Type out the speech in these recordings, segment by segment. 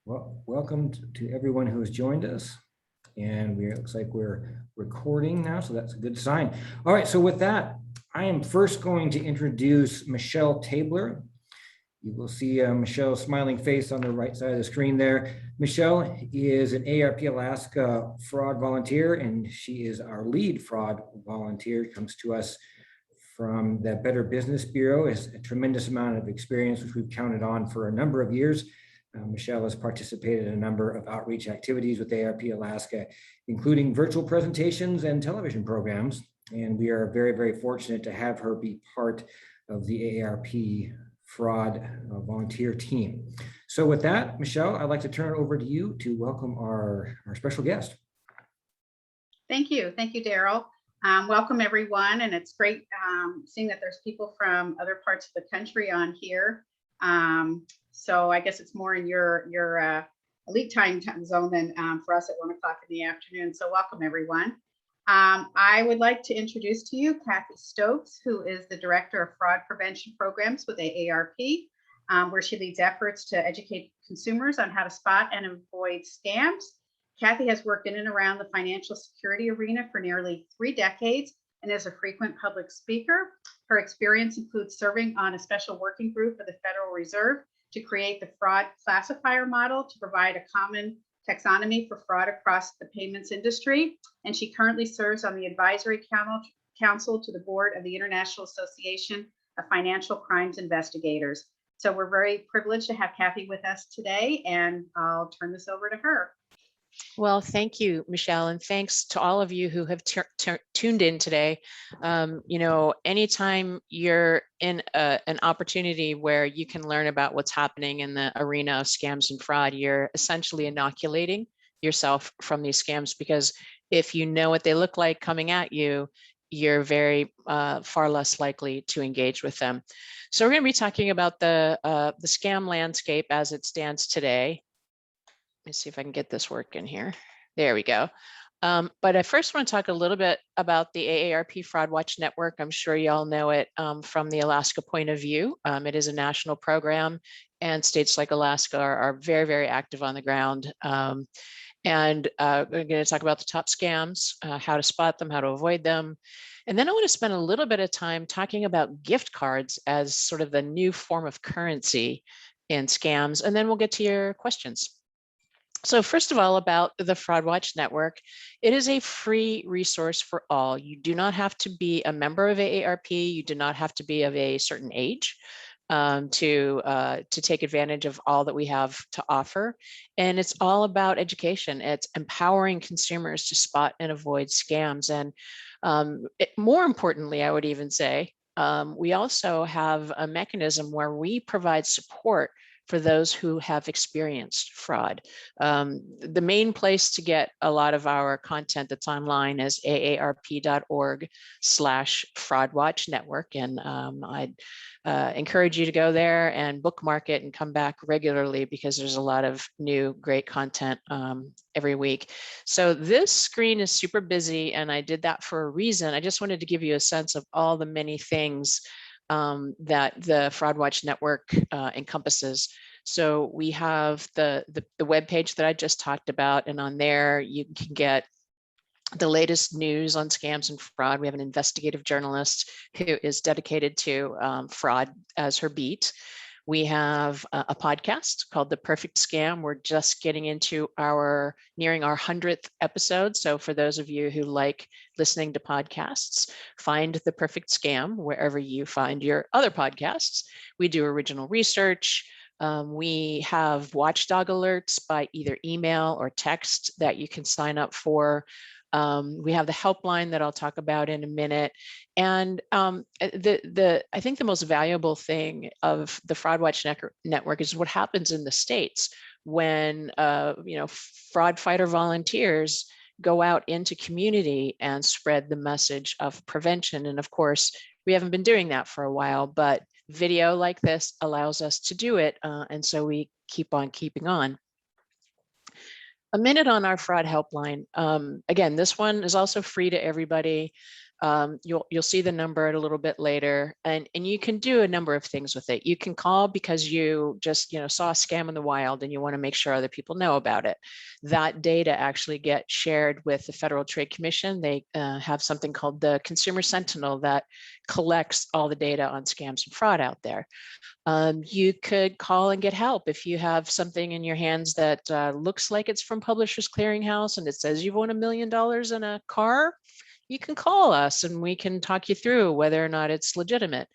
Well, welcome to everyone who has joined us. And it looks like we're recording now, so that's a good sign. All right, so with that, I am first going to introduce Michelle Tabler. You will see Michelle's smiling face on the right side of the screen there. Michelle is an AARP Alaska fraud volunteer, and she is our lead fraud volunteer. Comes to us from the Better Business Bureau, has a tremendous amount of experience, which we've counted on for a number of years. Michelle has participated in a number of outreach activities with AARP Alaska, including virtual presentations and television programs. And we are very, very fortunate to have her be part of the AARP fraud volunteer team. So with that, Michelle, I'd like to turn it over to you to welcome our special guest. Thank you. Thank you, Daryl. Welcome everyone. And it's great seeing that there's people from other parts of the country on here. So I guess it's more in your elite time zone than for us at 1 o'clock in the afternoon. So welcome everyone. I would like to introduce to you Kathy Stokes, who is the Director of Fraud Prevention Programs with AARP, where she leads efforts to educate consumers on how to spot and avoid scams. Kathy has worked in and around the financial security arena for nearly 3 decades and is a frequent public speaker. Her experience includes serving on a special working group of the Federal Reserve to create the fraud classifier model to provide a common taxonomy for fraud across the payments industry. And she currently serves on the advisory council to the board of the International Association of Financial Crimes Investigators. So we're very privileged to have Kathy with us today, and I'll turn this over to her. Well, thank you, Michelle, and thanks to all of you who have tuned in today. Anytime you're in an opportunity where you can learn about what's happening in the arena of scams and fraud, you're essentially inoculating yourself from these scams, because if you know what they look like coming at you, you're very far less likely to engage with them. So we're going to be talking about the scam landscape as it stands today. Let me see if I can get this working here. There we go. But I first want to talk a little bit about the AARP Fraud Watch Network. I'm sure you all know it from the Alaska point of view. It is a national program, and states like Alaska are very, very active on the ground. We're going to talk about the top scams, how to spot them, how to avoid them. And then I want to spend a little bit of time talking about gift cards as sort of the new form of currency in scams. And then we'll get to your questions. So first of all, about the Fraud Watch Network, it is a free resource for all. You do not have to be a member of AARP. You do not have to be of a certain age to take advantage of all that we have to offer. And it's all about education. It's empowering consumers to spot and avoid scams. And more importantly, I would even say, we also have a mechanism where we provide support for those who have experienced fraud. The main place to get a lot of our content that's online is aarp.org/fraudwatchnetwork. And I'd encourage you to go there and bookmark it and come back regularly, because there's a lot of new great content every week. So this screen is super busy, and I did that for a reason. I just wanted to give you a sense of all the many things that the Fraud Watch Network encompasses. So we have the web page that I just talked about, and on there you can get the latest news on scams and fraud. We have an investigative journalist who is dedicated to fraud as her beat. We have a podcast called The Perfect Scam. We're just getting into nearing our 100th episode. So for those of you who like listening to podcasts, find The Perfect Scam wherever you find your other podcasts. We do original research. We have Watchdog alerts by either email or text that you can sign up for. We have the helpline that I'll talk about in a minute. And I think the most valuable thing of the Fraud Watch Network is what happens in the States when fraud fighter volunteers go out into community and spread the message of prevention. And of course, we haven't been doing that for a while, but video like this allows us to do it. And so we keep on keeping on. A minute on our fraud helpline. Again, this one is also free to everybody. You'll see the number a little bit later, and you can do a number of things with it. You can call because you just saw a scam in the wild and you want to make sure other people know about it. That data actually gets shared with the Federal Trade Commission. They have something called the Consumer Sentinel that collects all the data on scams and fraud out there. You could call and get help if you have something in your hands that looks like it's from Publishers Clearinghouse and it says you've won $1 million in a car. You can call us and we can talk you through whether or not it's legitimate.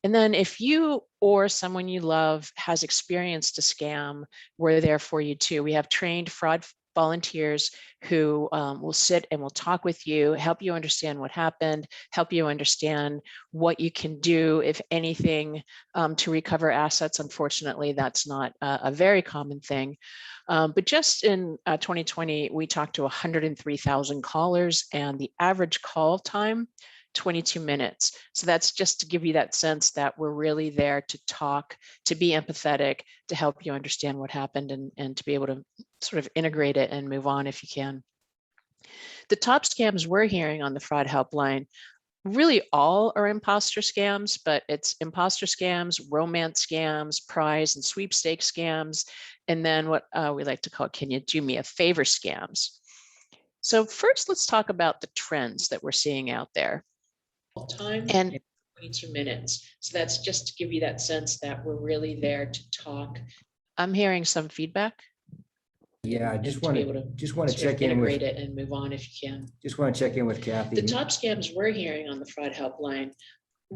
And then if you or someone you love has experienced a scam, we're there for you too. We have trained fraud volunteers who will sit and will talk with you, help you understand what happened, help you understand what you can do, if anything, to recover assets. Unfortunately, that's not a very common thing. But just in 2020, we talked to 103,000 callers, and the average call time, 22 minutes. So that's just to give you that sense that we're really there to talk, to be empathetic, to help you understand what happened, and to be able to sort of integrate it and move on if you can. The top scams we're hearing on the fraud helpline, really all are imposter scams, but it's imposter scams, romance scams, prize and sweepstakes scams, and then what we like to call can you do me a favor scams. So first, let's talk about the trends that we're seeing out there. Time and 22 minutes. So that's just to give you that sense that we're really there to talk. I'm hearing some feedback. Yeah, I just want to check in with it and move on if you can. Just want to check in with Kathy. The top scams we're hearing on the fraud helpline,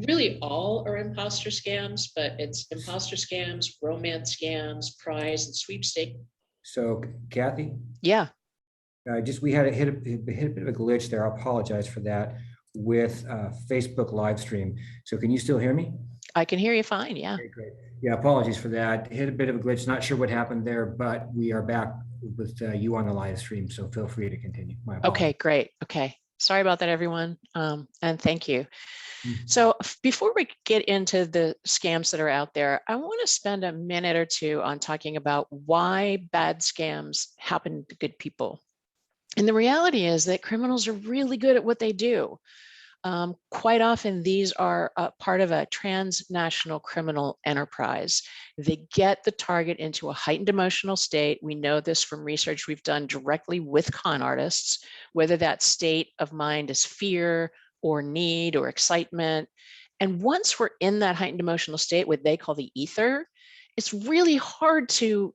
really all are imposter scams, but it's imposter scams, romance scams, prize and sweepstake. So Kathy? Yeah. We had hit a bit of a glitch there. I apologize for that with Facebook live stream. So can you still hear me? I can hear you fine. Yeah. Okay, great. Yeah, apologies for that. Hit a bit of a glitch. Not sure what happened there, but we are back with you on the live stream. So feel free to continue. My apologies. Okay, great. Okay. Sorry about that, everyone. And thank you. So before we get into the scams that are out there, I want to spend a minute or two on talking about why bad scams happen to good people. And the reality is that criminals are really good at what they do. Quite often, these are part of a transnational criminal enterprise. They get the target into a heightened emotional state. We know this from research we've done directly with con artists, whether that state of mind is fear or need or excitement. And once we're in that heightened emotional state, what they call the ether, it's really hard to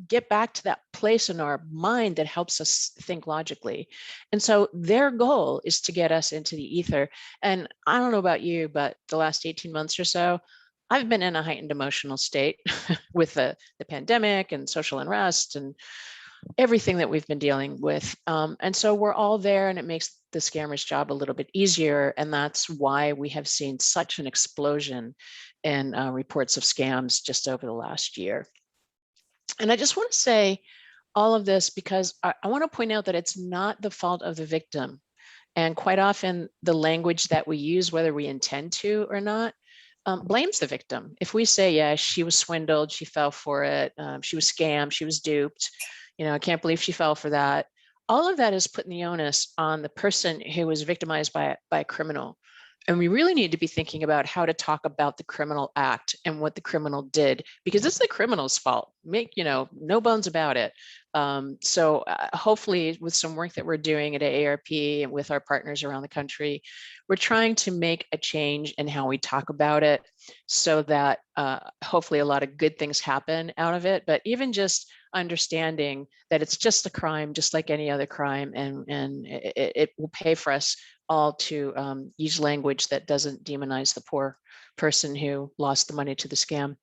get back to that place in our mind that helps us think logically. And so their goal is to get us into the ether. And I don't know about you, but the last 18 months or so, I've been in a heightened emotional state with the pandemic and social unrest and everything that we've been dealing with. And so we're all there, and it makes the scammers' job a little bit easier. And that's why we have seen such an explosion in reports of scams just over the last year. And I just want to say all of this because I want to point out that it's not the fault of the victim. And quite often the language that we use, whether we intend to or not, blames the victim. If we say, yeah, she was swindled, she fell for it, she was scammed, she was duped, I can't believe she fell for that. All of that is putting the onus on the person who was victimized by a criminal. And we really need to be thinking about how to talk about the criminal act and what the criminal did, because it's the criminal's fault. No bones about it. So hopefully with some work that we're doing at AARP and with our partners around the country, we're trying to make a change in how we talk about it so that hopefully a lot of good things happen out of it. But even just understanding that it's just a crime, just like any other crime, and it will pay for us all to use language that doesn't demonize the poor person who lost the money to the scam.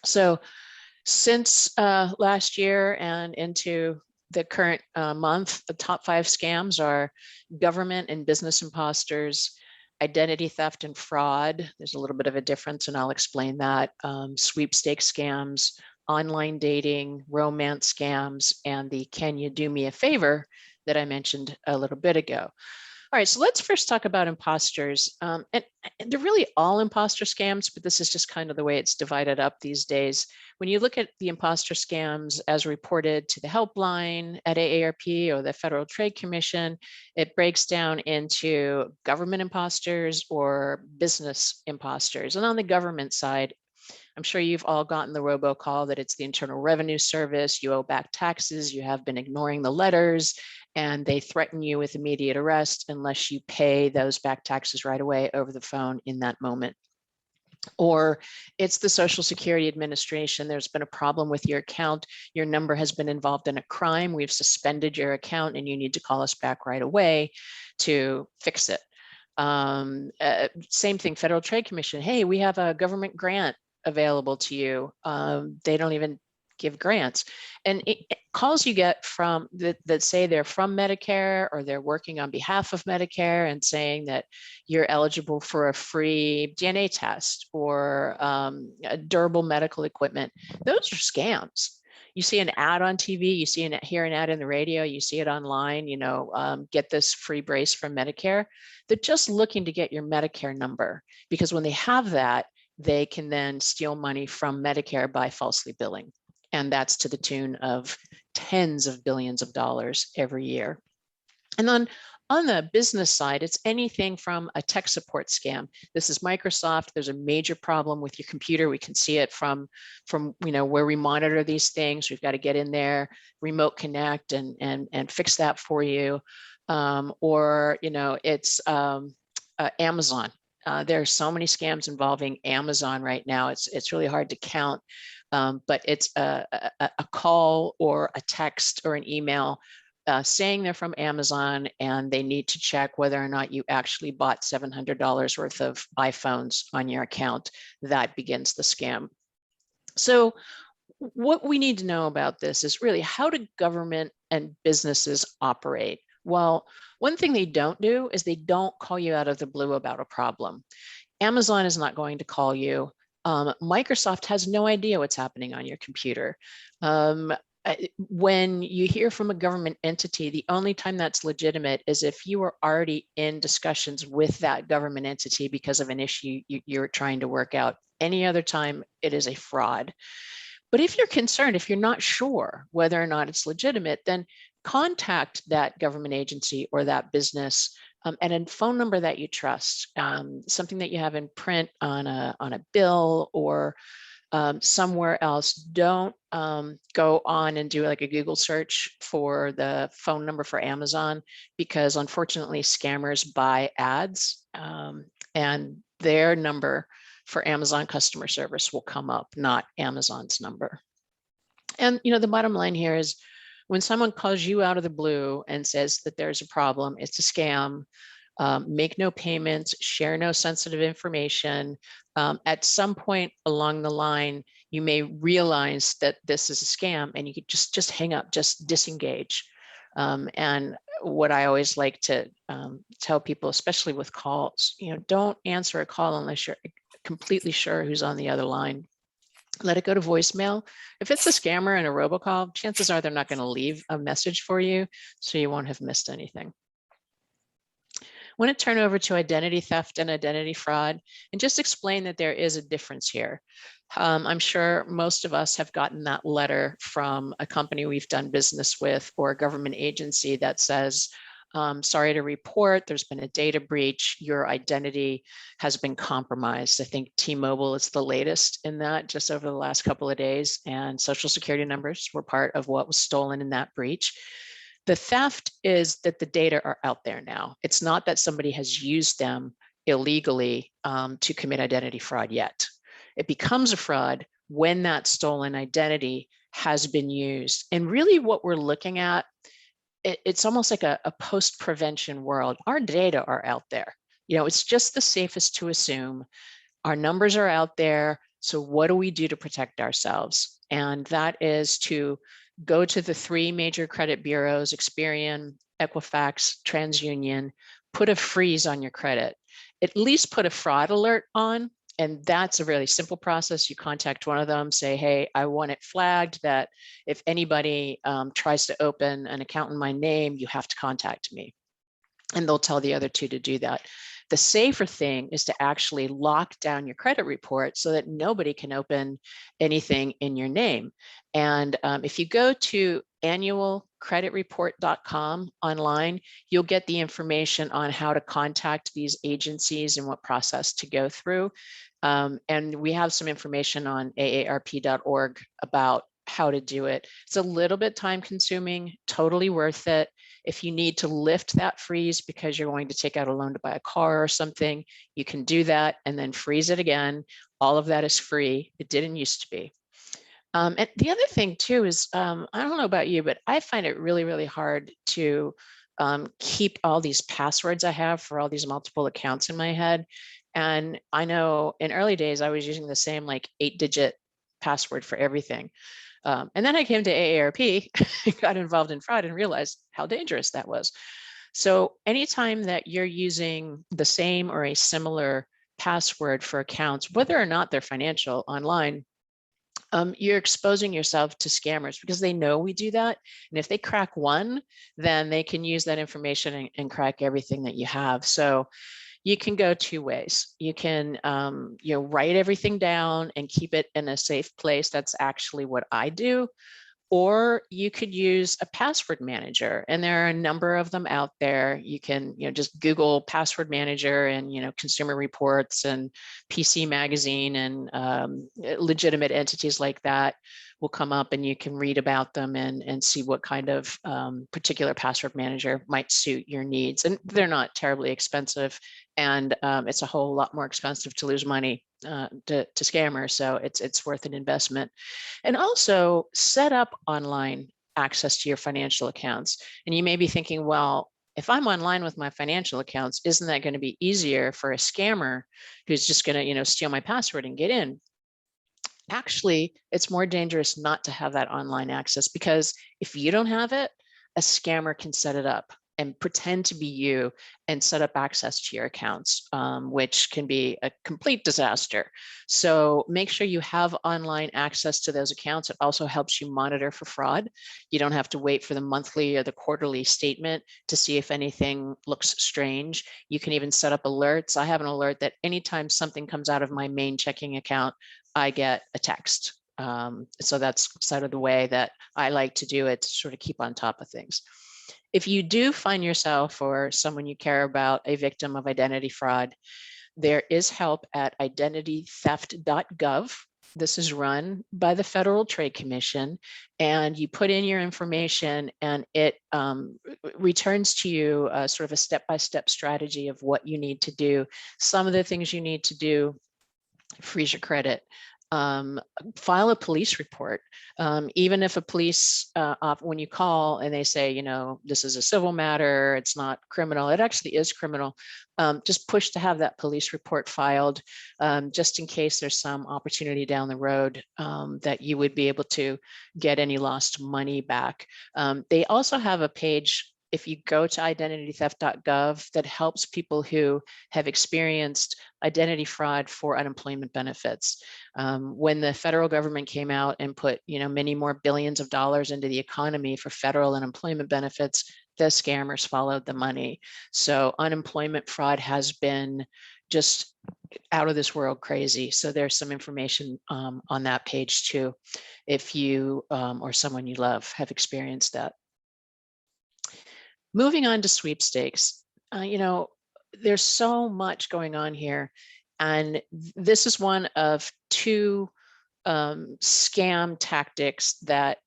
So since last year and into the current month, the top 5 scams are government and business imposters, identity theft and fraud. There's a little bit of a difference, and I'll explain that. Sweepstakes scams, online dating, romance scams, and the can you do me a favor that I mentioned a little bit ago. All right, so let's first talk about imposters. And they're really all imposter scams, but this is just kind of the way it's divided up these days. When you look at the imposter scams as reported to the helpline at AARP or the Federal Trade Commission, it breaks down into government imposters or business imposters. And on the government side, I'm sure you've all gotten the robocall that it's the Internal Revenue Service, you owe back taxes, you have been ignoring the letters, and they threaten you with immediate arrest unless you pay those back taxes right away over the phone in that moment. Or it's the Social Security Administration. There's been a problem with your account. Your number has been involved in a crime. We've suspended your account and you need to call us back right away to fix it. Same thing, Federal Trade Commission. Hey, we have a government grant available to you. They don't even give grants. And it calls you get from that say they're from Medicare or they're working on behalf of Medicare and saying that you're eligible for a free DNA test or a durable medical equipment. Those are scams. You see an ad on TV, you see hear an ad in the radio, you see it online, get this free brace from Medicare. They're just looking to get your Medicare number, because when they have that, they can then steal money from Medicare by falsely billing. And that's to the tune of tens of billions of dollars every year. And then on the business side, it's anything from a tech support scam. This is Microsoft. There's a major problem with your computer. We can see it from where we monitor these things. We've got to get in there, remote connect and fix that for you. It's Amazon. There are so many scams involving Amazon right now. It's really hard to count, but it's a call or a text or an email saying they're from Amazon and they need to check whether or not you actually bought $700 worth of iPhones on your account. That begins the scam. So what we need to know about this is really, how do government and businesses operate? Well, one thing they don't do is they don't call you out of the blue about a problem. Amazon is not going to call you. Microsoft has no idea what's happening on your computer. When you hear from a government entity, the only time that's legitimate is if you are already in discussions with that government entity because of an issue you're trying to work out. Any other time, it is a fraud. But if you're concerned, if you're not sure whether or not it's legitimate, then contact that government agency or that business at a phone number that you trust, something that you have in print on a bill or somewhere else. Don't go on and do like a Google search for the phone number for Amazon, because unfortunately scammers buy ads and their number for Amazon customer service will come up, not Amazon's number. And the bottom line here is, when someone calls you out of the blue and says that there's a problem, it's a scam, make no payments, share no sensitive information. At some point along the line, you may realize that this is a scam and you could just hang up, just disengage. And what I always like to tell people, especially with calls, don't answer a call unless you're completely sure who's on the other line. Let it go to voicemail. If it's a scammer and a robocall, chances are they're not going to leave a message for you, so you won't have missed anything. I want to turn over to identity theft and identity fraud and just explain that there is a difference here. I'm sure most of us have gotten that letter from a company we've done business with or a government agency that says, sorry to report, there's been a data breach, your identity has been compromised. I think T-Mobile is the latest in that, just over the last couple of days, and Social Security numbers were part of what was stolen in that breach. The theft is that the data are out there now. It's not that somebody has used them illegally to commit identity fraud yet. It becomes a fraud when that stolen identity has been used. And really what we're looking at, it's almost like a post-prevention world. Our data are out there. It's just the safest to assume. Our numbers are out there. So what do we do to protect ourselves? And that is to go to the 3 major credit bureaus, Experian, Equifax, TransUnion, put a freeze on your credit, at least put a fraud alert on. And that's a really simple process. You contact one of them, say, hey, I want it flagged that if anybody tries to open an account in my name, you have to contact me. and they'll tell the other two to do that. The safer thing is to actually lock down your credit report so that nobody can open anything in your name. And if you go to annualcreditreport.com online, you'll get the information on how to contact these agencies and what process to go through. And we have some information on aarp.org about how to do it. It's a little bit time consuming, totally worth it. If you need to lift that freeze because you're going to take out a loan to buy a car or something, you can do that and then freeze it again. All of that is free. It didn't used to be. And the other thing too is, I don't know about you, but I find it really, really hard to keep all these passwords I have for all these multiple accounts in my head. And I know in early days, I was using the same like 8-digit password for everything. And then I came to AARP, got involved in fraud and realized how dangerous that was. So anytime that you're using the same or a similar password for accounts, whether or not they're financial online, you're exposing yourself to scammers because they know we do that. And if they crack one, then they can use that information and crack everything that you have. So you can go two ways. You can write everything down and keep it in a safe place. That's actually what I do. Or you could use a password manager, and there are a number of them out there. You can just Google password manager and Consumer Reports and PC Magazine, and legitimate entities like that will come up, and you can read about them and see what kind of particular password manager might suit your needs. And they're not terribly expensive, and it's a whole lot more expensive to lose money to scammers. So it's worth an investment. And also set up online access to your financial accounts. And you may be thinking, well, if I'm online with my financial accounts, isn't that going to be easier for a scammer who's just going to steal my password and get in? Actually, it's more dangerous not to have that online access, because if you don't have it, a scammer can set it up and pretend to be you and set up access to your accounts, which can be a complete disaster. So make sure you have online access to those accounts. It also helps you monitor for fraud. You don't have to wait for the monthly or the quarterly statement to see if anything looks strange. You can even set up alerts. I have an alert that anytime something comes out of my main checking account, I get a text. So that's sort of the way that I like to do it, to sort of keep on top of things. If you do find yourself or someone you care about a victim of identity fraud, there is help at identitytheft.gov. This is run by the Federal Trade Commission, and you put in your information and it returns to you sort of a step-by-step strategy of what you need to do. Some of the things you need to do: freeze your credit, file a police report. Even if a police, when you call and they say, this is a civil matter, it's not criminal, it actually is criminal. Just push to have that police report filed, just in case there's some opportunity down the road that you would be able to get any lost money back. They also have a page, if you go to identitytheft.gov, that helps people who have experienced identity fraud for unemployment benefits. When the federal government came out and put, many more billions of dollars into the economy for federal unemployment benefits, the scammers followed the money. So unemployment fraud has been just out of this world crazy. So there's some information on that page too, if you or someone you love have experienced that. Moving on to sweepstakes, there's so much going on here, and this is one of two scam tactics that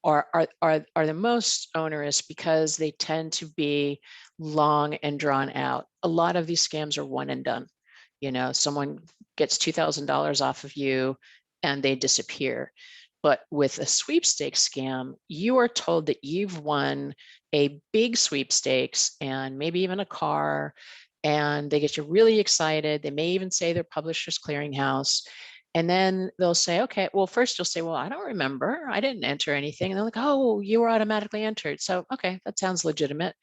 are the most onerous, because they tend to be long and drawn out. A lot of these scams are one and done. Someone gets $2,000 off of you and they disappear. But with a sweepstakes scam, you are told that you've won a big sweepstakes and maybe even a car, and they get you really excited. They may even say they're Publishers Clearinghouse. And then they'll say, okay, well, first you'll say, well, I don't remember, I didn't enter anything. And they're like, oh, you were automatically entered. So, okay, that sounds legitimate.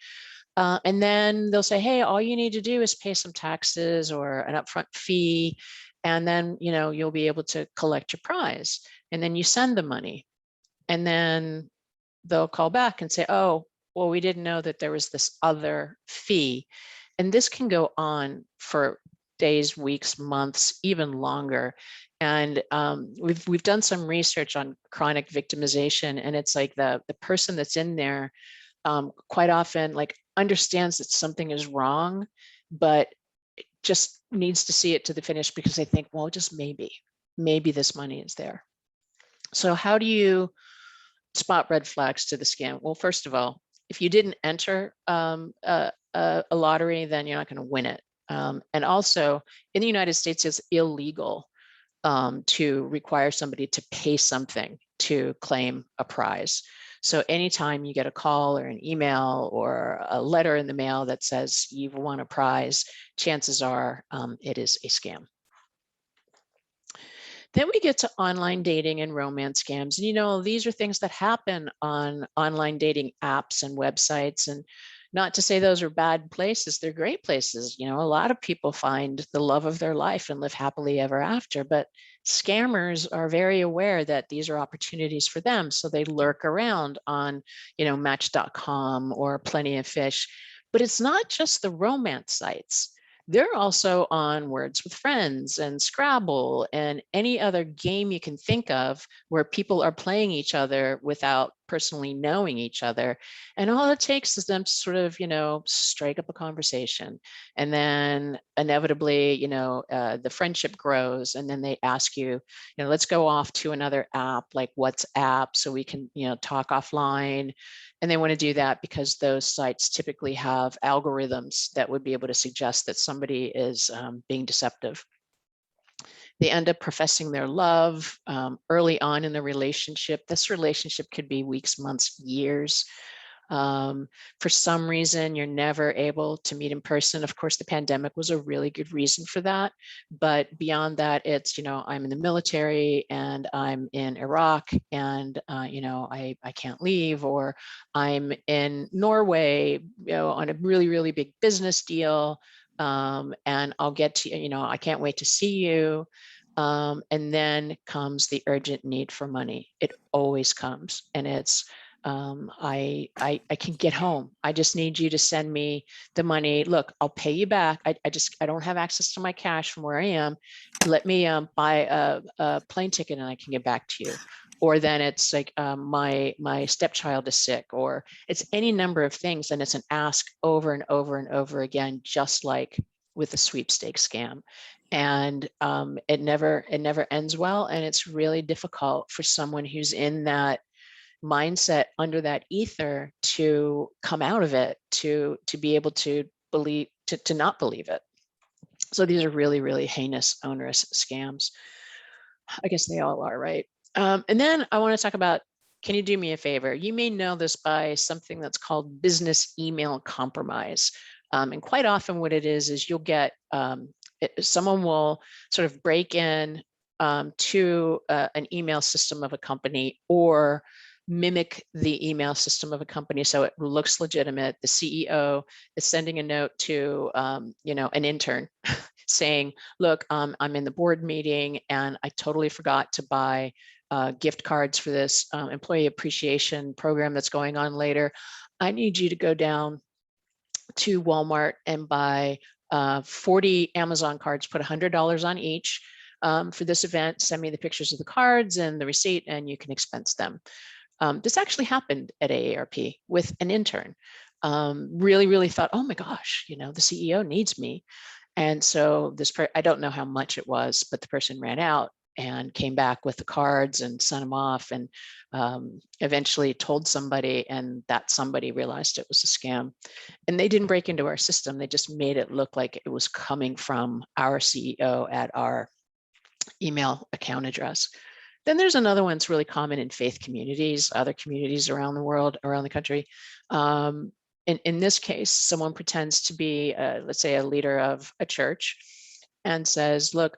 And then they'll say, hey, all you need to do is pay some taxes or an upfront fee, and then you'll be able to collect your prize. And then you send the money, and then they'll call back and say, oh, well, we didn't know that there was this other fee. And this can go on for days, weeks, months, even longer. And we've done some research on chronic victimization, and it's like the person that's in there quite often like understands that something is wrong, but just needs to see it to the finish because they think, well, just maybe this money is there. So how do you spot red flags to the scam? Well, first of all, if you didn't enter a lottery, then you're not going to win it. And also in the United States, it's illegal to require somebody to pay something to claim a prize. So anytime you get a call or an email or a letter in the mail that says you've won a prize, chances are it is a scam. Then we get to online dating and romance scams. And, you know, these are things that happen on online dating apps and websites. And not to say those are bad places, they're great places. You know, a lot of people find the love of their life and live happily ever after, but scammers are very aware that these are opportunities for them. So they lurk around on, you know, Match.com or Plenty of Fish. But it's not just the romance sites. They're also on Words with Friends and Scrabble and any other game you can think of where people are playing each other without personally knowing each other. And all it takes is them to sort of, you know, strike up a conversation. And then inevitably, you know, the friendship grows. And then they ask you, you know, let's go off to another app like WhatsApp so we can, you know, talk offline. And they want to do that because those sites typically have algorithms that would be able to suggest that somebody is being deceptive. They end up professing their love early on in the relationship. This relationship could be weeks, months, years. For some reason, you're never able to meet in person. Of course, the pandemic was a really good reason for that. But beyond that, it's, you know, I'm in the military and I'm in Iraq and, you know, I can't leave, or I'm in Norway, you know, on a really, really big business deal. And I'll get to, you know, I can't wait to see you. And then comes the urgent need for money. It always comes, and it's, I can get home. I just need you to send me the money. Look, I'll pay you back. I don't have access to my cash from where I am. Let me buy a plane ticket and I can get back to you. Or then it's like my stepchild is sick, or it's any number of things. And it's an ask over and over and over again, just like with the sweepstakes scam. And it never ends well. And it's really difficult for someone who's in that mindset, under that ether, to come out of it, to be able to believe, to not believe it. So these are really, really heinous, onerous scams. I guess they all are, right? And then I want to talk about, can you do me a favor? You may know this by something that's called business email compromise. And quite often what it is you'll get, someone will sort of break in to an email system of a company, or mimic the email system of a company so it looks legitimate. The CEO is sending a note to you know, an intern saying, look, I'm in the board meeting and I totally forgot to buy gift cards for this employee appreciation program that's going on later. I need you to go down to Walmart and buy 40 Amazon cards, put $100 on each for this event. Send me the pictures of the cards and the receipt and you can expense them. This actually happened at AARP with an intern. Really thought, oh my gosh, you know, the CEO needs me. And so this, I don't know how much it was, but the person ran out and came back with the cards and sent them off, and eventually told somebody, and that somebody realized it was a scam. And they didn't break into our system. They just made it look like it was coming from our CEO at our email account address. Then there's another one that's really common in faith communities, other communities around the world, around the country. In this case, someone pretends to be, let's say, a leader of a church and says, look,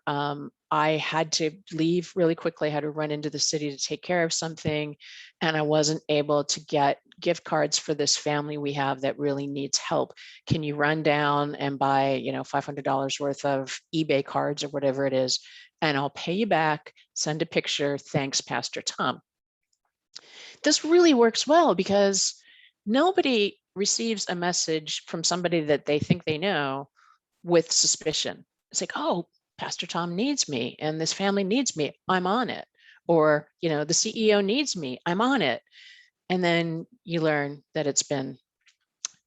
I had to leave really quickly. I had to run into the city to take care of something, and I wasn't able to get gift cards for this family we have that really needs help. Can you run down and buy, you know, $500 worth of eBay cards or whatever it is, and I'll pay you back, send a picture, thanks, Pastor Tom. This really works well because nobody receives a message from somebody that they think they know with suspicion. It's like, oh, Pastor Tom needs me and this family needs me, I'm on it. Or, you know, the CEO needs me, I'm on it. And then you learn that it's been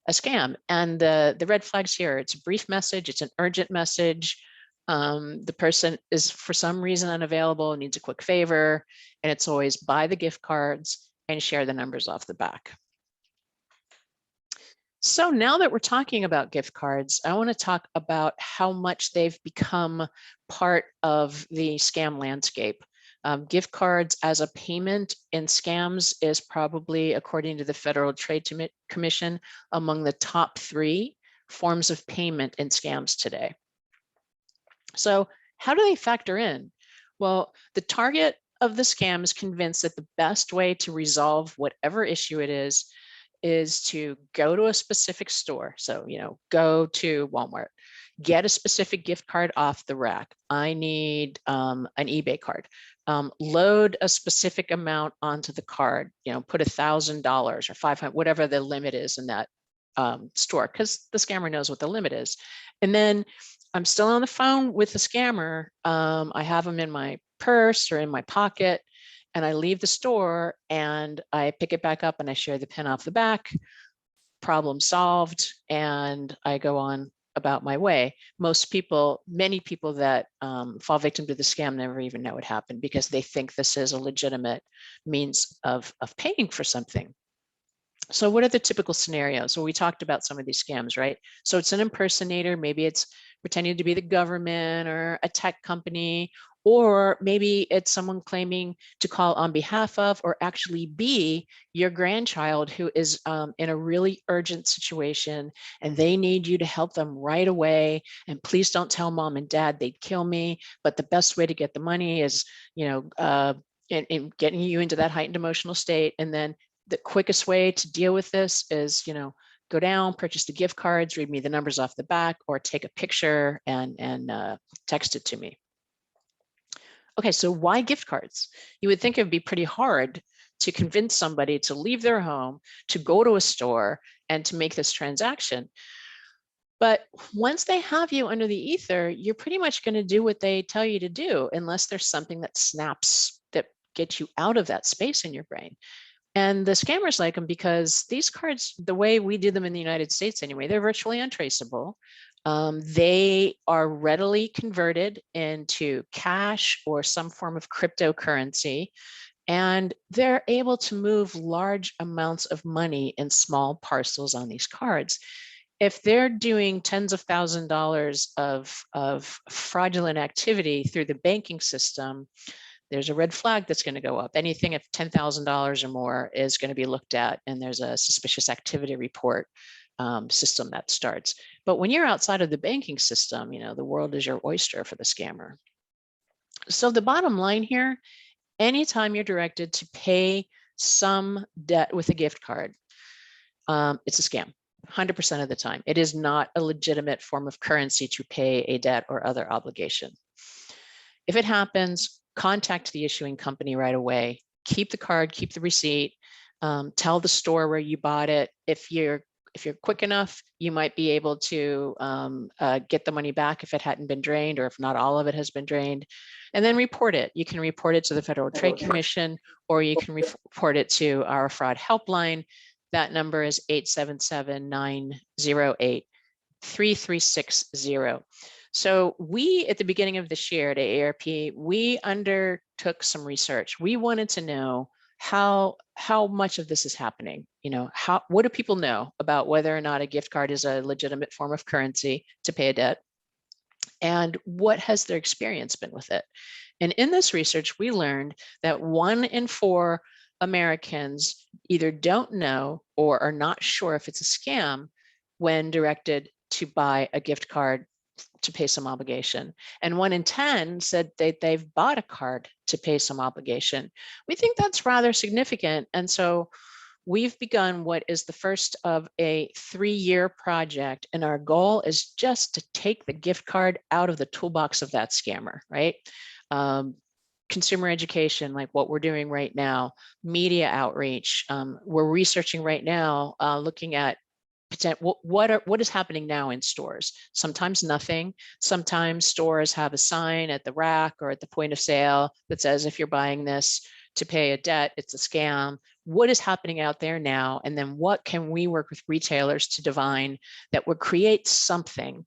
a scam. And the red flags here, it's a brief message, it's an urgent message. The person is for some reason unavailable, needs a quick favor, and it's always buy the gift cards and share the numbers off the back. So now that we're talking about gift cards, I want to talk about how much they've become part of the scam landscape. Gift cards as a payment in scams is probably, according to the Federal Trade Commission, among the top 3 forms of payment in scams today. So how do they factor in? Well, the target of the scam is convinced that the best way to resolve whatever issue it is to go to a specific store. So, you know, go to Walmart, get a specific gift card off the rack. I need an eBay card. Load a specific amount onto the card, you know, put $1,000 or 500, whatever the limit is in that store, because the scammer knows what the limit is. And then I'm still on the phone with the scammer. I have them in my purse or in my pocket, and I leave the store and I pick it back up and I share the pin off the back, problem solved, and I go on about my way. Most people, many people that fall victim to the scam never even know it happened because they think this is a legitimate means of paying for something. So what are the typical scenarios? So we talked about some of these scams, right? So it's an impersonator, maybe it's pretending to be the government or a tech company, or maybe it's someone claiming to call on behalf of or actually be your grandchild who is in a really urgent situation and they need you to help them right away. And please don't tell mom and dad, they'd kill me. But the best way to get the money is, you know, in getting you into that heightened emotional state. And then the quickest way to deal with this is, you know, go down, purchase the gift cards, read me the numbers off the back, or take a picture and text it to me. Okay, so why gift cards? You would think it would be pretty hard to convince somebody to leave their home, to go to a store, and to make this transaction. But once they have you under the ether, you're pretty much going to do what they tell you to do, unless there's something that snaps, that gets you out of that space in your brain. And the scammers like them because these cards, the way we do them in the United States anyway, they're virtually untraceable. They are readily converted into cash or some form of cryptocurrency, and they're able to move large amounts of money in small parcels on these cards. If they're doing tens of thousands of dollars of fraudulent activity through the banking system, there's a red flag that's going to go up. Anything at $10,000 or more is going to be looked at, and there's a suspicious activity report system that starts. But when you're outside of the banking system, you know, the world is your oyster for the scammer. So the bottom line here, anytime you're directed to pay some debt with a gift card, it's a scam. 100% of the time. It is not a legitimate form of currency to pay a debt or other obligation. If it happens, contact the issuing company right away. Keep the card, keep the receipt, tell the store where you bought it. If you're quick enough, you might be able to get the money back if it hadn't been drained, or if not all of it has been drained, and then report it. You can report it to the Federal Trade Commission, or you can report it to our fraud helpline. That number is 877-908-3360. So we, at the beginning of this year at AARP, we undertook some research. We wanted to know how much of this is happening. You know, what do people know about whether or not a gift card is a legitimate form of currency to pay a debt? And what has their experience been with it? And in this research, we learned that 1 in 4 Americans either don't know or are not sure if it's a scam when directed to buy a gift card to pay some obligation. And 1 in 10 said that they've bought a card to pay some obligation. We think that's rather significant. And so we've begun what is the first of a 3-year project. And our goal is just to take the gift card out of the toolbox of that scammer, right? consumer education, like what we're doing right now, media outreach. We're researching right now, looking at what is happening now in stores. Sometimes nothing. Sometimes stores have a sign at the rack or at the point of sale that says, if you're buying this to pay a debt, it's a scam. What is happening out there now? And then what can we work with retailers to divine that would create something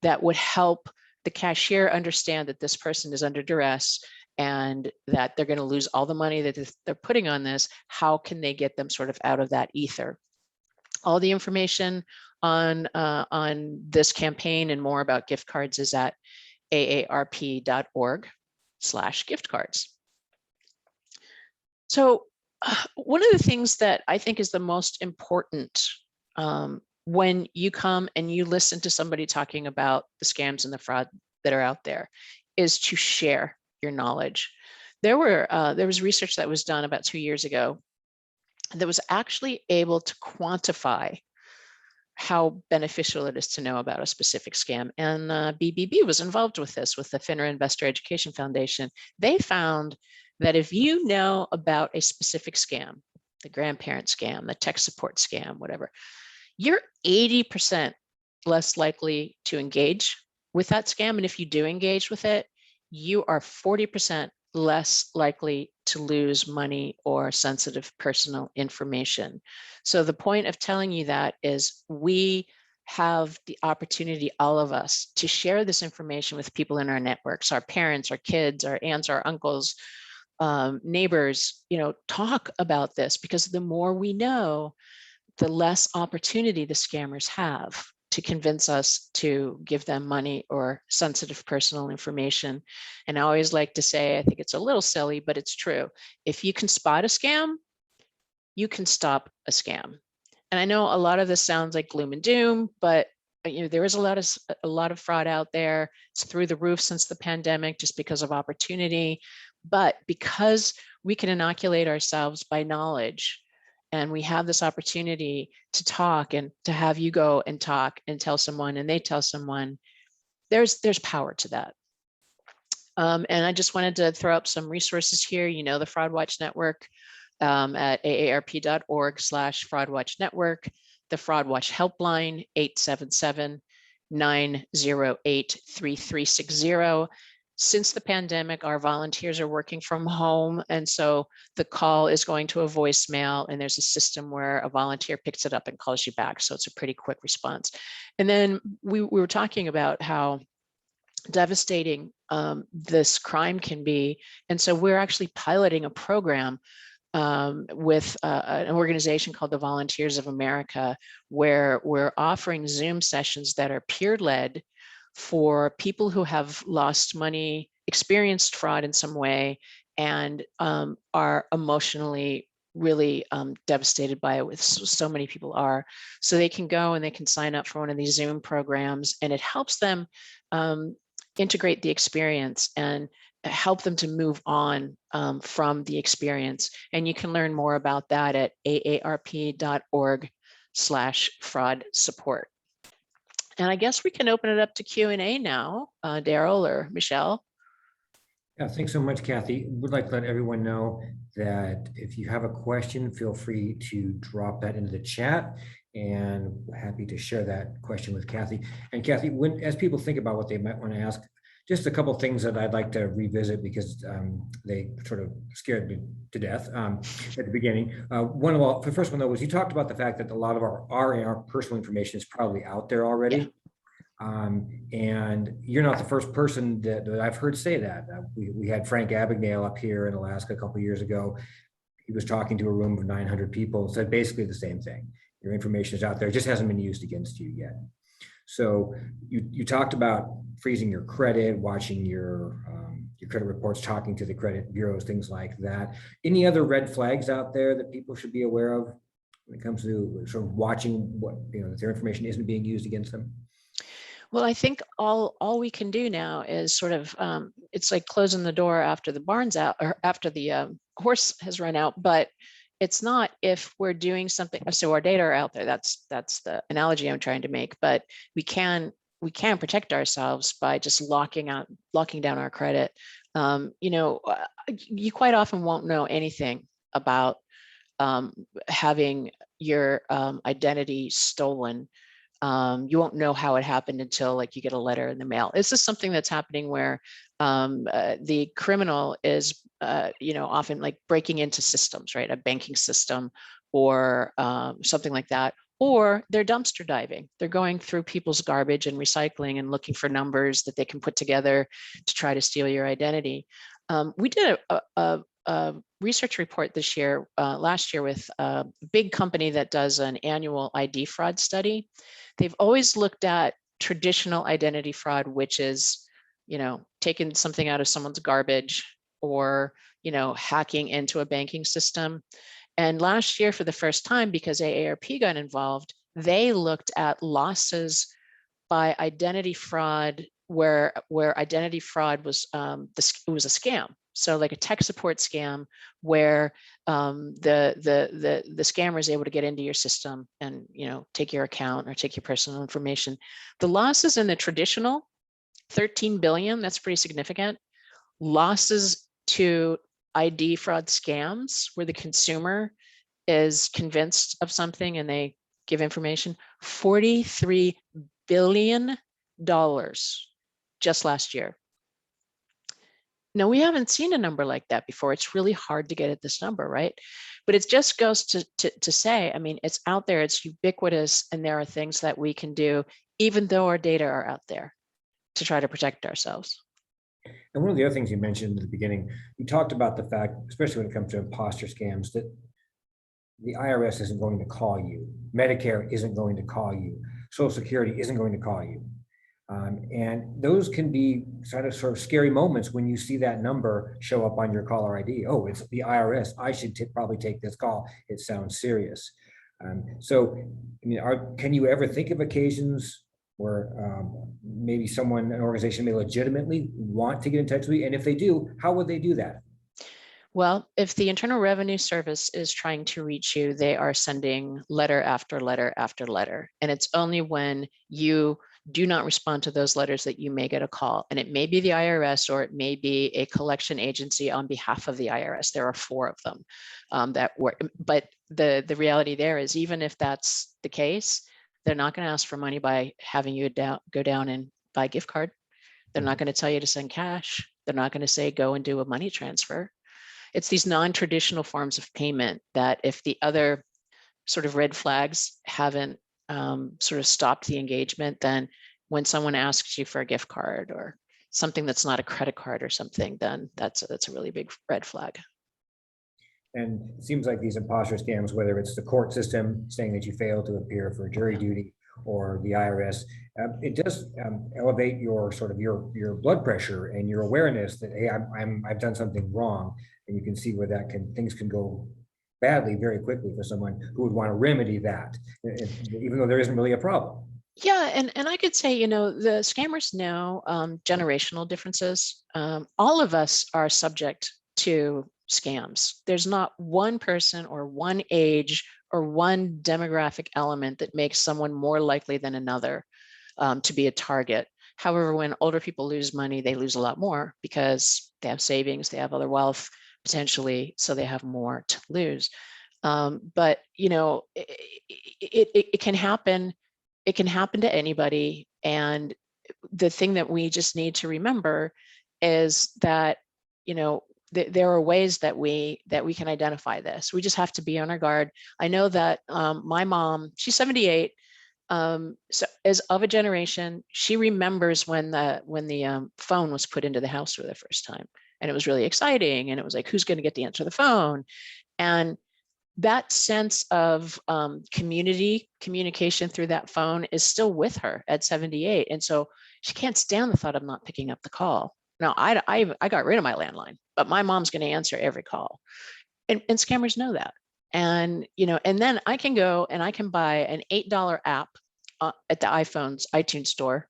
that would help the cashier understand that this person is under duress and that they're going to lose all the money that they're putting on this? How can they get them sort of out of that ether? All the information on this campaign and more about gift cards is at aarp.org/gift cards. So one of the things that I think is the most important when you come and you listen to somebody talking about the scams and the fraud that are out there is to share your knowledge. There was research that was done about 2 years ago that was actually able to quantify how beneficial it is to know about a specific scam. And BBB was involved with this, with the FINRA Investor Education Foundation. They found that if you know about a specific scam, the grandparent scam, the tech support scam, whatever, you're 80% less likely to engage with that scam. And if you do engage with it, you are 40% less likely to lose money or sensitive personal information. So the point of telling you that is we have the opportunity, all of us, to share this information with people in our networks, our parents, our kids, our aunts, our uncles, neighbors, talk about this, because the more we know, the less opportunity the scammers have to convince us to give them money or sensitive personal information. And I always like to say, I think it's a little silly, but it's true. If you can spot a scam, you can stop a scam. And I know a lot of this sounds like gloom and doom, but there is a lot of fraud out there. It's through the roof since the pandemic, just because of opportunity. But because we can inoculate ourselves by knowledge, and we have this opportunity to talk and to have you go and talk and tell someone and they tell someone, there's power to that. And I just wanted to throw up some resources here. The Fraud Watch Network at aarp.org/Fraud Watch Network, the Fraud Watch Helpline, 877-908-3360. Since the pandemic, our volunteers are working from home. And so the call is going to a voicemail, and there's a system where a volunteer picks it up and calls you back. So it's a pretty quick response. And then we were talking about how devastating this crime can be. And so we're actually piloting a program with an organization called the Volunteers of America, where we're offering Zoom sessions that are peer-led for people who have lost money, experienced fraud in some way, and are emotionally really devastated by it, with so many people are. So they can go and they can sign up for one of these Zoom programs, and it helps them integrate the experience and help them to move on from the experience. And you can learn more about that at aarp.org/fraud support. And I guess we can open it up to Q&A now, Daryl or Michelle. Yeah, thanks so much, Kathy. Would like to let everyone know that if you have a question, feel free to drop that into the chat, and we're happy to share that question with Kathy. And Kathy, as people think about what they might want to ask, just a couple of things that I'd like to revisit, because they sort of scared me to death at the beginning. The first one, though, was you talked about the fact that a lot of our personal information is probably out there already. Yeah. And you're not the first person that I've heard say that. We had Frank Abagnale up here in Alaska a couple of years ago. He was talking to a room of 900 people, said basically the same thing. Your information is out there, it just hasn't been used against you yet. So you talked about freezing your credit, watching your credit reports, talking to the credit bureaus, things like that. Any other red flags out there that people should be aware of when it comes to sort of watching what, that their information isn't being used against them? Well, I think all we can do now is sort of, it's like closing the door after the barn's out, or after the horse has run out, but it's not if we're doing something. So our data are out there. That's the analogy I'm trying to make, but we can protect ourselves by just locking down our credit, You quite often won't know anything about having your identity stolen. You won't know how it happened until like you get a letter in the mail. This is something that's happening where the criminal is, often like breaking into systems, right? A banking system or something like that. Or they're dumpster diving. They're going through people's garbage and recycling and looking for numbers that they can put together to try to steal your identity. We did a research report this year, last year, with a big company that does an annual ID fraud study. They've always looked at traditional identity fraud, which is, taking something out of someone's garbage or, hacking into a banking system. And last year, for the first time, because AARP got involved, they looked at losses by identity fraud where identity fraud was it was a scam. So like a tech support scam where the scammer is able to get into your system and take your account or take your personal information. The losses in the traditional 13 billion, that's pretty significant. Losses to ID fraud scams where the consumer is convinced of something and they give information, $43 billion just last year. Now, we haven't seen a number like that before. It's really hard to get at this number, right? But it just goes to say, I mean, it's out there, it's ubiquitous, and there are things that we can do, even though our data are out there, to try to protect ourselves. And one of the other things you mentioned at the beginning, you talked about the fact, especially when it comes to imposter scams, that the IRS isn't going to call you. Medicare isn't going to call you. Social Security isn't going to call you. And those can be sort of scary moments when you see that number show up on your caller ID. Oh, it's the IRS. I should probably take this call. It sounds serious. So, I mean, can you ever think of occasions where maybe an organization may legitimately want to get in touch with you? And if they do, how would they do that? Well, if the Internal Revenue Service is trying to reach you, they are sending letter after letter after letter. And it's only when you do not respond to those letters that you may get a call. And it may be the IRS or it may be a collection agency on behalf of the IRS. There are 4 of them that work. But the reality there is, even if that's the case, they're not going to ask for money by having you go down and buy a gift card. They're not going to tell you to send cash. They're not going to say, go and do a money transfer. It's these non-traditional forms of payment that, if the other sort of red flags haven't sort of stopped the engagement, then when someone asks you for a gift card or something that's not a credit card or something, then that's a really big red flag. And it seems like these imposter scams, whether it's the court system saying that you failed to appear for jury duty or the IRS, it does elevate your sort of your blood pressure and your awareness that, hey, I've done something wrong, and you can see where things can go badly very quickly for someone who would want to remedy that, even though there isn't really a problem. Yeah, and I could say, the scammers know generational differences. All of us are subject to scams. There's not one person or one age or one demographic element that makes someone more likely than another to be a target. However, when older people lose money, they lose a lot more because they have savings, they have other wealth potentially, so they have more to lose. But it can happen. It can happen to anybody. And the thing that we just need to remember is that, there are ways that we can identify this. We just have to be on our guard. I know that my mom, she's 78, so is of a generation. She remembers when the phone was put into the house for the first time, and it was really exciting. And it was like, who's going to get to answer the phone? And that sense of communication through that phone is still with her at 78. And so she can't stand the thought of not picking up the call. Now, I got rid of my landline, but my mom's going to answer every call. And scammers know that. And, and then I can go and I can buy an $8 app at the iPhone's iTunes store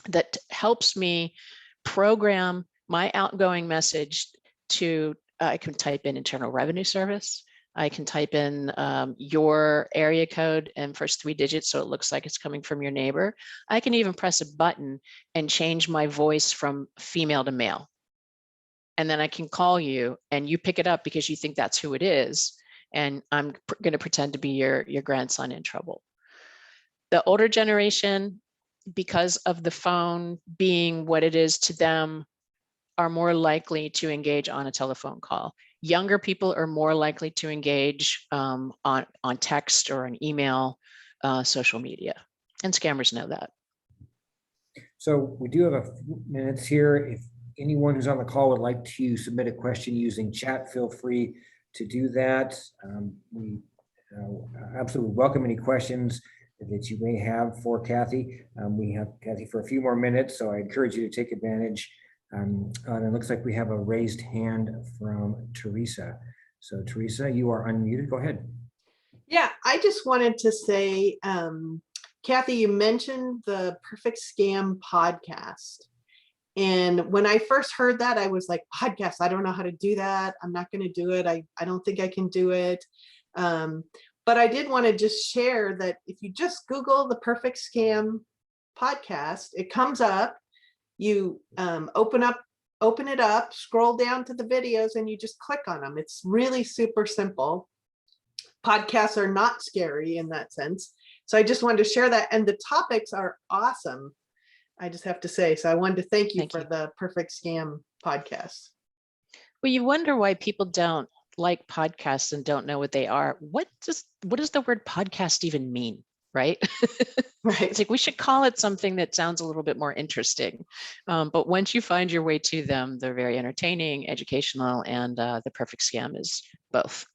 that helps me program my outgoing message to, I can type in Internal Revenue Service. I can type in your area code and first 3 digits so it looks like it's coming from your neighbor. I can even press a button and change my voice from female to male. and then I can call you and you pick it up because you think that's who it is. And I'm going to pretend to be your grandson in trouble. The older generation, because of the phone being what it is to them, are more likely to engage on a telephone call. Younger people are more likely to engage on text or an email, social media, and scammers know that. So we do have a few minutes here. If anyone who's on the call would like to submit a question using chat, feel free to do that. We absolutely welcome any questions that you may have for Kathy. We have Kathy for a few more minutes, so I encourage you to take advantage. And it looks like we have a raised hand from Teresa. So Teresa, you are unmuted. Go ahead. Yeah, I just wanted to say, Kathy, you mentioned the Perfect Scam podcast. And when I first heard that, I was like, podcast, I don't know how to do that. I'm not going to do it. I don't think I can do it. But I did want to just share that if you just Google the Perfect Scam podcast, it comes up. You open it up, scroll down to the videos, and you just click on them. It's really super simple. Podcasts are not scary in that sense. So I just wanted to share that. And the topics are awesome, I just have to say. So I wanted to thank you for the Perfect Scam podcast. Well, you wonder why people don't like podcasts and don't know what they are. What does the word podcast even mean? Right? Right. It's like we should call it something that sounds a little bit more interesting. But once you find your way to them, they're very entertaining, educational, and the Perfect Scam is both.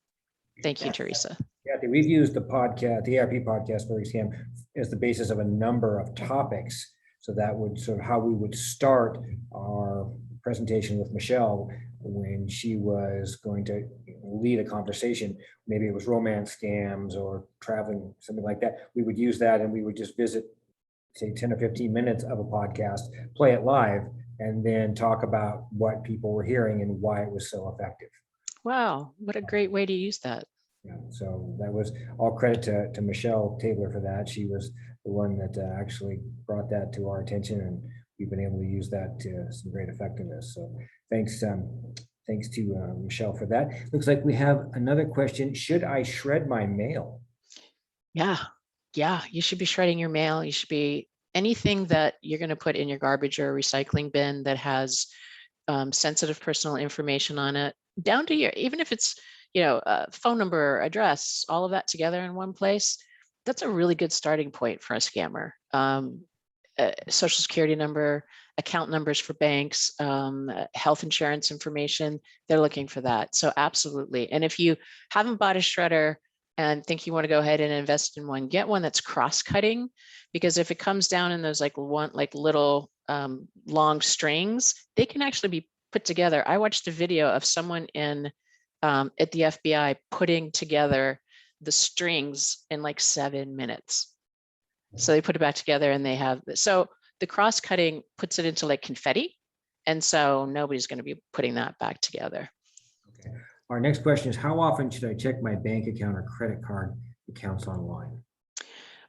Thank you, Teresa. Yeah, we've used the podcast, the AARP podcast, Perfect Scam, as the basis of a number of topics. So that would sort of how we would start our presentation with Michelle when she was going to lead a conversation. Maybe it was romance scams or traveling, something like that. We would use that and we would just visit, say, 10 or 15 minutes of a podcast, play it live, and then talk about what people were hearing and why it was so effective. Wow, what a great way to use that. Yeah, so that was all credit to Michelle Tabler for that. She was the one that actually brought that to our attention, and we've been able to use that to some great effectiveness. So thanks to Michelle for that. Looks like we have another question. Should I shred my mail? Yeah, you should be shredding your mail. You should be anything that you're going to put in your garbage or recycling bin that has sensitive personal information on it, down to your, even if it's, phone number, address, all of that together in one place. That's a really good starting point for a scammer. Social security number, account numbers for banks, health insurance information, they're looking for that. So absolutely. And if you haven't bought a shredder and think you want to go ahead and invest in one, get one that's cross-cutting, because if it comes down in those little long strings, they can actually be put together. I watched a video of someone at the FBI putting together the strings in like 7 minutes. So they put it back together and they have, so the cross cutting puts it into like confetti. And so nobody's going to be putting that back together. Okay. Our next question is, how often should I check my bank account or credit card accounts online?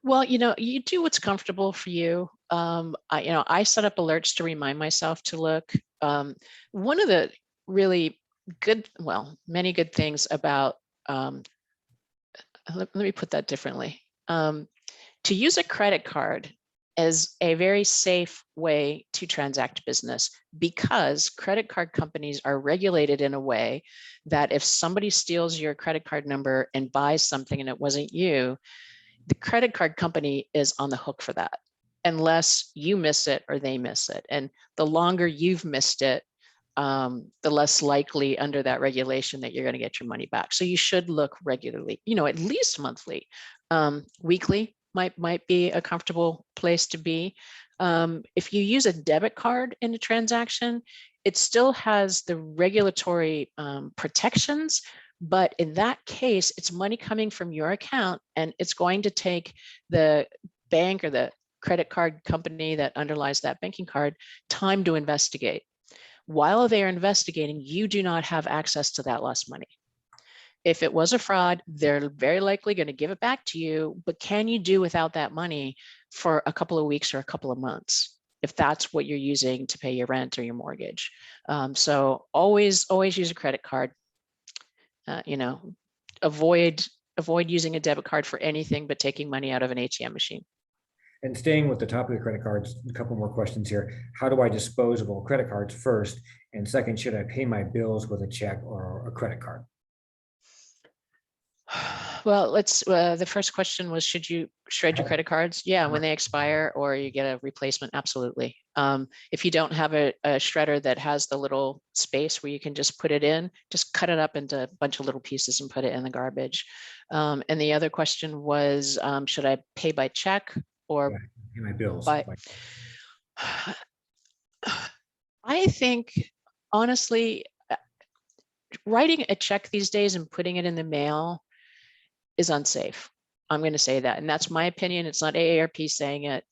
Well, you do what's comfortable for you. I set up alerts to remind myself to look. One of the really good, many good things about, let me put that differently. To use a credit card is a very safe way to transact business, because credit card companies are regulated in a way that if somebody steals your credit card number and buys something and it wasn't you, the credit card company is on the hook for that, unless you miss it or they miss it. And the longer you've missed it, the less likely under that regulation that you're going to get your money back. So you should look regularly, at least monthly. Weekly might be a comfortable place to be. If you use a debit card in a transaction, it still has the regulatory protections, but in that case, it's money coming from your account, and it's going to take the bank or the credit card company that underlies that banking card time to investigate. While they are investigating, you do not have access to that lost money. If it was a fraud, they're very likely going to give it back to you, but can you do without that money for a couple of weeks or a couple of months? if that's what you're using to pay your rent or your mortgage. So always use a credit card. You know, avoid using a debit card for anything but taking money out of an ATM machine. And staying with the topic of credit cards, a couple more questions here. How do I dispose of all credit cards first? And second, should I pay my bills with a check or a credit card? Well, the first question was, should you shred your credit cards? Yeah, when they expire or you get a replacement, absolutely. If you don't have a shredder that has the little space where you can just put it in, just cut it up into a bunch of little pieces and put it in the garbage. And the other question was, should I pay by check or Pay my bills. by? I think, honestly, writing a check these days and putting it in the mail is unsafe. I'm going to say that. And that's my opinion. It's not AARP saying it,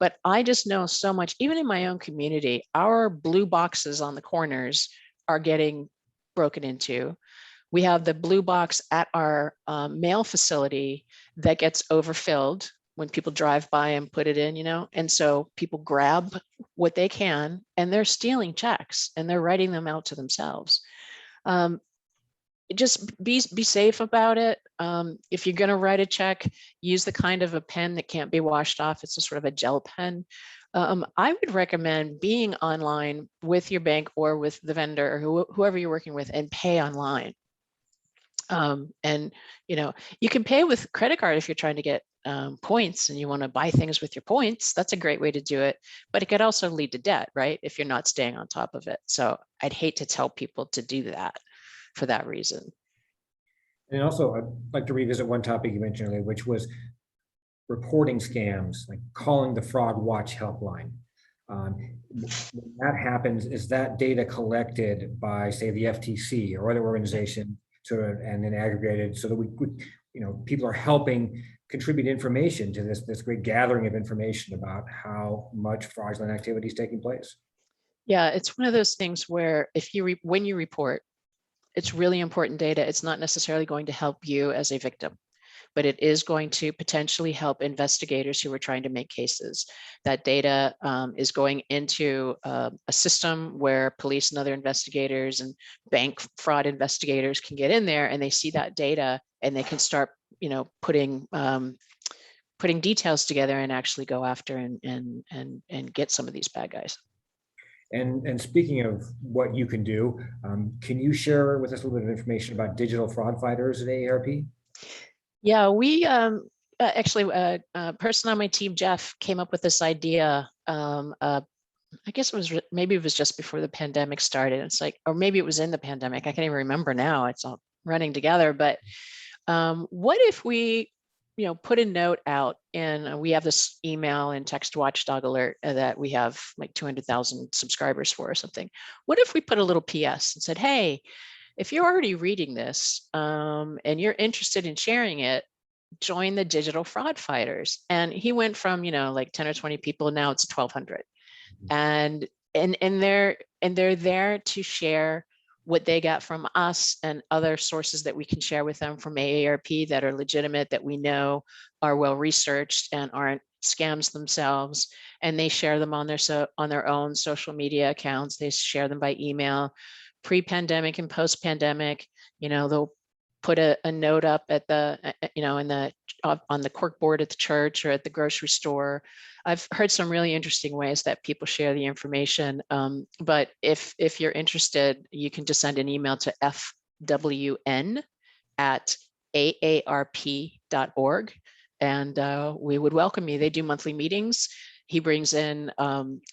but I just know so much, even in my own community, our blue boxes on the corners are getting broken into. We have the blue box at our mail facility that gets overfilled when people drive by and put it in, you know, and so people grab what they can and they're stealing checks and they're writing them out to themselves. Just be safe about it. If you're going to write a check, use the kind of a pen that can't be washed off. It's a sort of a gel pen. I would recommend being online with your bank or with the vendor or whoever you're working with and pay online. And you know, you can pay with credit card if you're trying to get points and you want to buy things with your points. That's a great way to do it, but it could also lead to debt, right? If you're not staying on top of it. So I'd hate to tell people to do that for that reason. And also, I'd like to revisit one topic you mentioned earlier, which was reporting scams, like calling the fraud watch helpline. When that happens, is that data collected by, say, the FTC or other organization, and then aggregated so that we could, you know, people are helping contribute information to this great gathering of information about how much fraudulent activity is taking place? Yeah, it's one of those things where if you when you report, it's really important data. It's not necessarily going to help you as a victim, but it is going to potentially help investigators who are trying to make cases. That data is going into a system where police and other investigators and bank fraud investigators can get in there and they see that data and they can start, you know, putting details together and actually go after and get some of these bad guys. And speaking of what you can do, can you share with us a little bit of information about digital fraud fighters at AARP? Yeah, we actually, a person on my team, Jeff, came up with this idea. I guess maybe it was just before the pandemic started. It's like, or maybe it was in the pandemic. I can't even remember now. It's all running together. But what if we, you know, put a note out, and we have this email and text Watchdog alert that we have like 200,000 subscribers for or something. What if we put a little PS and said, hey, if you're already reading this and you're interested in sharing it, join the digital fraud fighters. And he went from, you know, like 10 or 20 people, now it's 1,200. And they're there to share what they got from us and other sources that we can share with them from AARP that are legitimate, that we know are well researched and aren't scams themselves. And they share them on their own social media accounts. They share them by email, pre-pandemic and post-pandemic. You know, they'll put a note up at the, you know, on the cork board at the church or at the grocery store. I've heard some really interesting ways that people share the information. But if you're interested, you can just send an email to fwn@aarp.org, and we would welcome you. They do monthly meetings. He brings in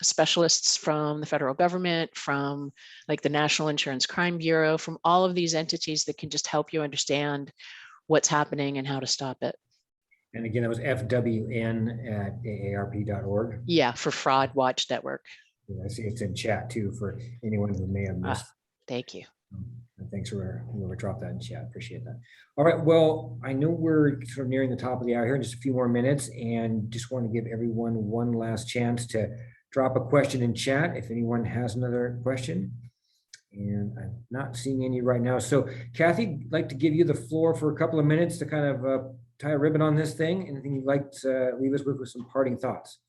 specialists from the federal government, from like the National Insurance Crime Bureau, from all of these entities that can just help you understand what's happening and how to stop it. And again, that was fwn@aarp.org. Yeah, for Fraud Watch Network. Yeah, I see it's in chat too for anyone who may have missed. Thank you. And thanks for whoever dropped that in chat. Appreciate that. All right. Well, I know we're sort of nearing the top of the hour here in just a few more minutes, and just want to give everyone one last chance to drop a question in chat if anyone has another question. And I'm not seeing any right now. So Kathy, I'd like to give you the floor for a couple of minutes to kind of tie a ribbon on this thing. Anything you'd like to leave us with some parting thoughts?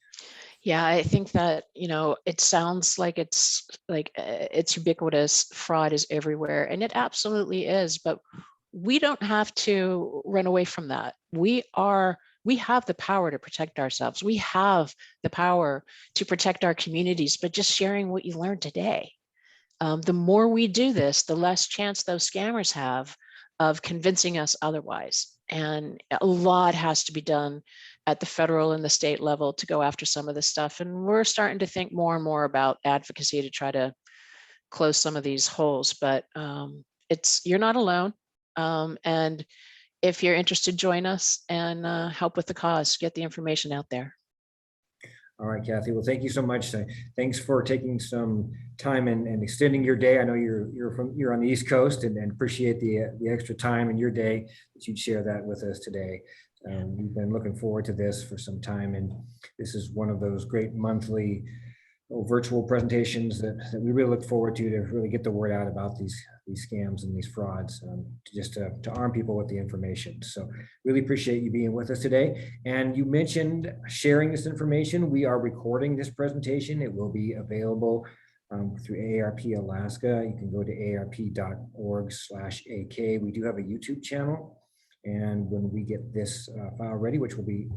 Yeah, I think that, it sounds like it's ubiquitous. Fraud is everywhere, and it absolutely is. But we don't have to run away from that. We have the power to protect ourselves. We have the power to protect our communities, but just sharing what you learned today. The more we do this, the less chance those scammers have of convincing us otherwise. And a lot has to be done at the federal and the state level to go after some of this stuff. And we're starting to think more and more about advocacy to try to close some of these holes. But you're not alone. And if you're interested, join us and help with the cause, get the information out there. All right, Kathy. Well, thank you so much. Thanks for taking some time and extending your day. I know you're on the East Coast, and appreciate the extra time in your day that you'd share that with us today. We've been looking forward to this for some time, and this is one of those great monthly virtual presentations that we really look forward to really get the word out about these scams and these frauds, just to arm people with the information. So really appreciate you being with us today. And you mentioned sharing this information. We are recording this presentation. It will be available through AARP Alaska. You can go to aarp.org/AK. We do have a YouTube channel. And when we get this file ready, which will be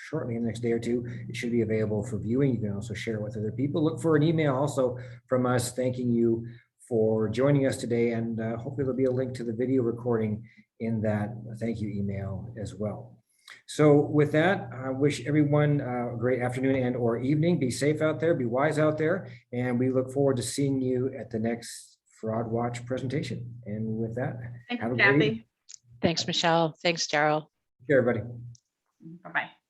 shortly in the next day or two, it should be available for viewing. You can also share it with other people. Look for an email also from us thanking you for joining us today. And hopefully there'll be a link to the video recording in that thank you email as well. So with that, I wish everyone a great afternoon and or evening. Be safe out there, be wise out there. And we look forward to seeing you at the next Fraud Watch presentation. And with that, Thank have you, a great evening. Kathy. Thanks, Michelle. Thanks, Daryl. Take care, everybody. Bye-bye.